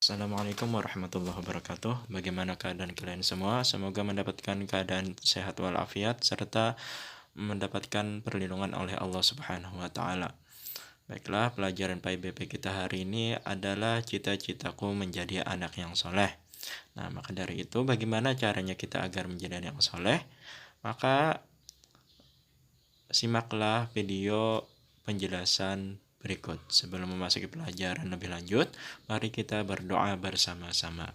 Assalamualaikum warahmatullahi wabarakatuh. Bagaimana keadaan kalian semua? Semoga mendapatkan keadaan sehat walafiat serta mendapatkan perlindungan oleh Allah Subhanahu wa taala. Baiklah, pelajaran PIBP kita hari ini adalah cita-citaku menjadi anak yang soleh. Nah, maka dari itu bagaimana caranya kita agar menjadi anak yang soleh? Maka simaklah video penjelasan berikut. Sebelum memasuki pelajaran lebih lanjut, mari kita berdoa bersama-sama.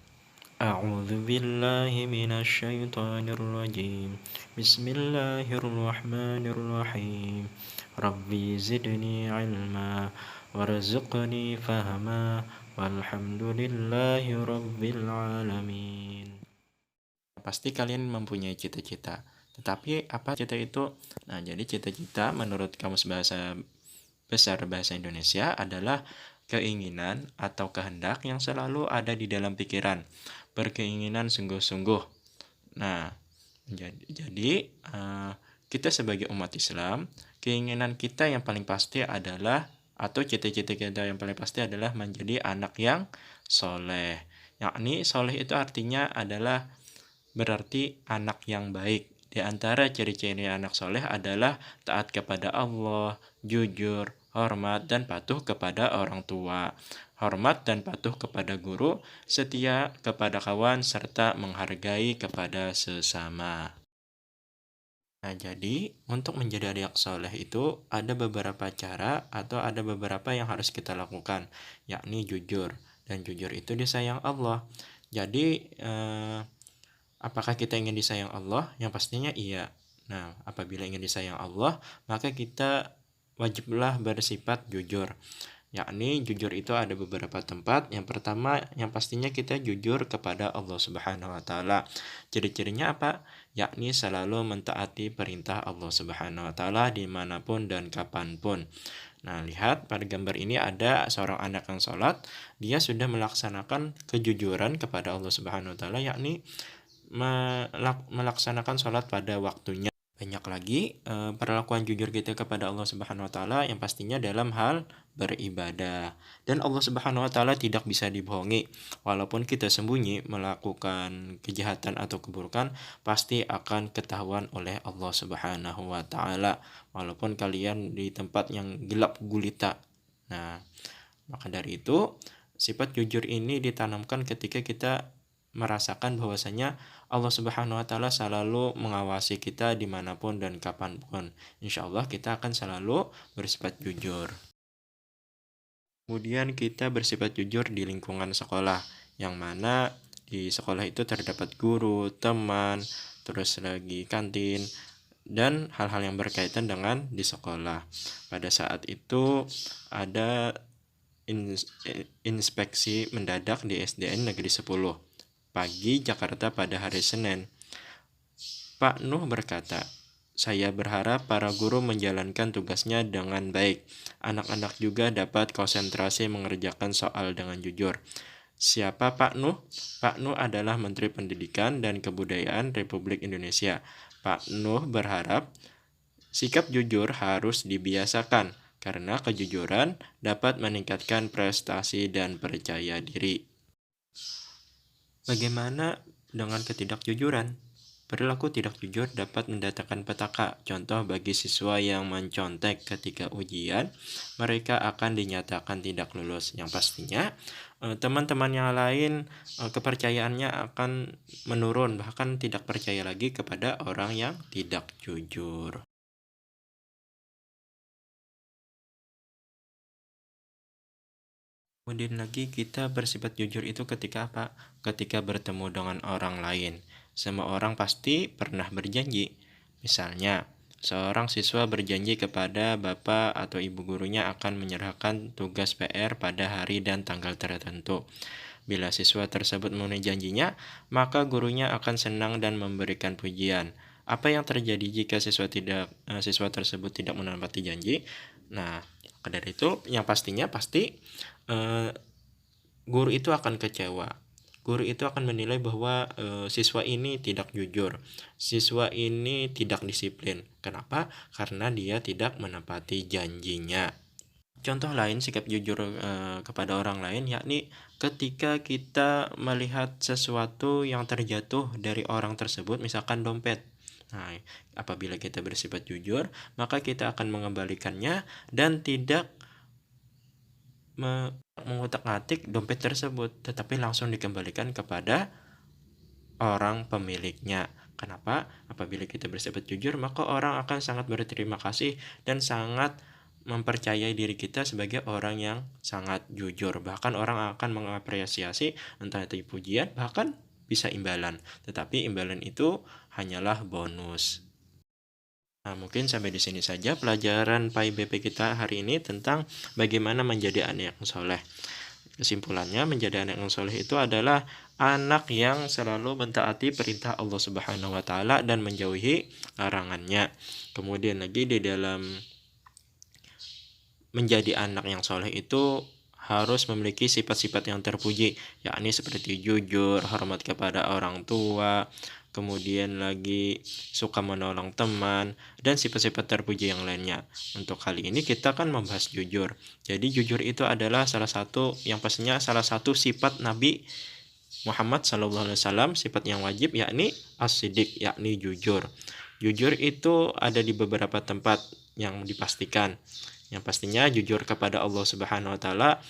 A'udzu billahi minasy syaithanir rajim. Bismillahirrahmanirrahim. Rabbi zidni ilma warzuqni fahma walhamdulillahi rabbil alamin. Pasti kalian mempunyai cita-cita. Tetapi apa cita itu? Nah, jadi cita-cita menurut Kamus Besar Bahasa Indonesia adalah keinginan atau kehendak yang selalu ada di dalam pikiran, berkeinginan sungguh-sungguh. Nah, jadi kita sebagai umat Islam, keinginan kita yang paling pasti adalah, atau cita-cita kita yang paling pasti adalah menjadi anak yang soleh. Yakni soleh itu artinya adalah berarti anak yang baik. Di antara ciri-ciri anak soleh adalah taat kepada Allah, jujur, hormat, dan patuh kepada orang tua, hormat dan patuh kepada guru, setia kepada kawan, serta menghargai kepada sesama. Nah, jadi untuk menjadi anak soleh itu ada beberapa cara atau ada beberapa yang harus kita lakukan, yakni jujur. Dan jujur itu disayang Allah. Jadi, apakah kita ingin disayang Allah? Yang pastinya iya. Nah, apabila ingin disayang Allah, maka kita wajiblah bersifat jujur. Yakni jujur itu ada beberapa tempat. Yang pertama, yang pastinya kita jujur kepada Allah Subhanahu wa taala. Ciri-cirinya apa? Yakni selalu mentaati perintah Allah Subhanahu wa taala dimanapun dan kapanpun. Nah, lihat pada gambar ini ada seorang anak yang sholat. Dia sudah melaksanakan kejujuran kepada Allah Subhanahu wa taala, yakni melaksanakan sholat pada waktunya. Banyak lagi perlakuan jujur kita kepada Allah Subhanahu wa taala yang pastinya dalam hal beribadah. Dan Allah Subhanahu wa taala tidak bisa dibohongi. Walaupun kita sembunyi melakukan kejahatan atau keburukan, pasti akan ketahuan oleh Allah Subhanahu wa taala. Walaupun kalian di tempat yang gelap gulita. Nah, maka dari itu sifat jujur ini ditanamkan ketika kita merasakan bahwasanya Allah Subhanahu wa taala selalu mengawasi kita dimanapun dan kapanpun. Insya Allah kita akan selalu bersifat jujur. Kemudian kita bersifat jujur di lingkungan sekolah, yang mana di sekolah itu terdapat guru, teman, terus lagi kantin, dan hal-hal yang berkaitan dengan di sekolah. Pada saat itu ada inspeksi mendadak di SDN Negeri 10 pagi Jakarta pada hari Senin. Pak Nuh berkata, "Saya berharap para guru menjalankan tugasnya dengan baik. Anak-anak juga dapat konsentrasi mengerjakan soal dengan jujur." Siapa Pak Nuh? Pak Nuh adalah Menteri Pendidikan dan Kebudayaan Republik Indonesia. Pak Nuh berharap sikap jujur harus dibiasakan karena kejujuran dapat meningkatkan prestasi dan percaya diri. Bagaimana dengan ketidakjujuran? Perilaku tidak jujur dapat mendatangkan petaka. Contoh bagi siswa yang mencontek ketika ujian, mereka akan dinyatakan tidak lulus. Yang pastinya teman-teman yang lain kepercayaannya akan menurun, bahkan tidak percaya lagi kepada orang yang tidak jujur. Kemudian lagi kita bersifat jujur itu ketika apa? Ketika bertemu dengan orang lain. Semua orang pasti pernah berjanji. Misalnya, seorang siswa berjanji kepada bapak atau ibu gurunya akan menyerahkan tugas PR pada hari dan tanggal tertentu. Bila siswa tersebut memenuhi janjinya, maka gurunya akan senang dan memberikan pujian. Apa yang terjadi jika siswa tersebut tidak menepati janji? Nah, dari itu yang pastinya pasti guru itu akan kecewa. Guru itu akan menilai bahwa siswa ini tidak jujur, siswa ini tidak disiplin. Kenapa? Karena dia tidak menepati janjinya. Contoh lain sikap jujur kepada orang lain, yakni ketika kita melihat sesuatu yang terjatuh dari orang tersebut, misalkan dompet. Nah, apabila kita bersifat jujur, maka kita akan mengembalikannya dan tidak mengutak-atik dompet tersebut, tetapi langsung dikembalikan kepada orang pemiliknya. Kenapa? Apabila kita bersifat jujur, maka orang akan sangat berterima kasih dan sangat mempercayai diri kita sebagai orang yang sangat jujur. Bahkan orang akan mengapresiasi, entah itu pujian, bahkan bisa imbalan. Tetapi imbalan itu hanyalah bonus. Nah, mungkin sampai di sini saja pelajaran PAI BP kita hari ini tentang bagaimana menjadi anak yang soleh. Kesimpulannya, menjadi anak yang soleh itu adalah anak yang selalu mentaati perintah Allah Subhanahu wa taala dan menjauhi larangannya. Kemudian lagi di dalam menjadi anak yang soleh itu harus memiliki sifat-sifat yang terpuji, yakni seperti jujur, hormat kepada orang tua, kemudian lagi suka menolong teman, dan sifat-sifat terpuji yang lainnya. Untuk kali ini kita kan membahas jujur. Jadi jujur itu adalah salah satu yang pastinya salah satu sifat Nabi Muhammad SAW, sifat yang wajib yakni as-siddiq, yakni jujur. Jujur itu ada di beberapa tempat yang dipastikan. Yang pastinya jujur kepada Allah Subhanahu wa taala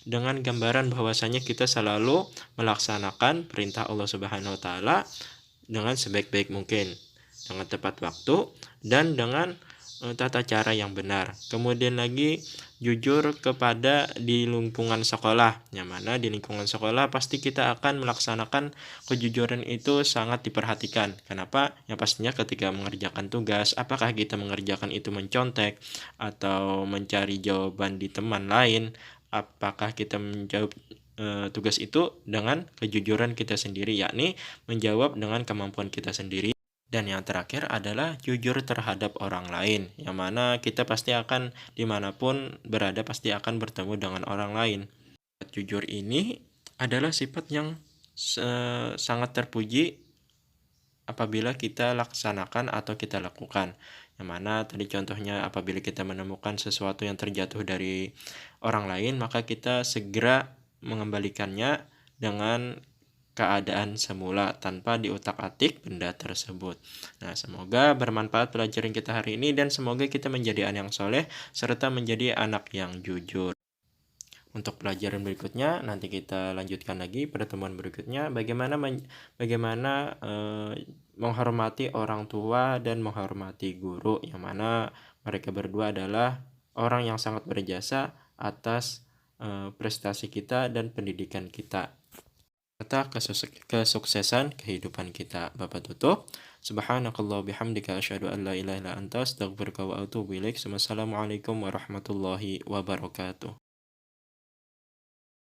dengan gambaran bahwasanya kita selalu melaksanakan perintah Allah Subhanahu wa taala dengan sebaik-baik mungkin, dengan tepat waktu dan dengan tata cara yang benar. Kemudian lagi jujur kepada di lingkungan sekolah, yang mana di lingkungan sekolah pasti kita akan melaksanakan kejujuran itu sangat diperhatikan. Kenapa? Yang pastinya ketika mengerjakan tugas, apakah kita mengerjakan itu mencontek atau mencari jawaban di teman lain, apakah kita menjawab tugas itu dengan kejujuran kita sendiri, yakni menjawab dengan kemampuan kita sendiri. Dan yang terakhir adalah jujur terhadap orang lain, yang mana kita pasti akan dimanapun berada pasti akan bertemu dengan orang lain. Jujur ini adalah sifat yang sangat terpuji apabila kita laksanakan atau kita lakukan. Yang mana tadi contohnya apabila kita menemukan sesuatu yang terjatuh dari orang lain, maka kita segera mengembalikannya dengan keadaan semula tanpa diutak-atik benda tersebut. Nah, semoga bermanfaat pelajaran kita hari ini dan semoga kita menjadi anak yang soleh serta menjadi anak yang jujur. Untuk pelajaran berikutnya nanti kita lanjutkan lagi pertemuan berikutnya bagaimana menghormati orang tua dan menghormati guru, yang mana mereka berdua adalah orang yang sangat berjasa atas prestasi kita dan pendidikan kita serta kesuksesan kehidupan kita. Bapak tutup. Subhanakallah bihamdika asyhadu an la ilaha illa anta astaghfiruka wa atubu ilaik. Wassalamualaikum warahmatullahi wabarakatuh.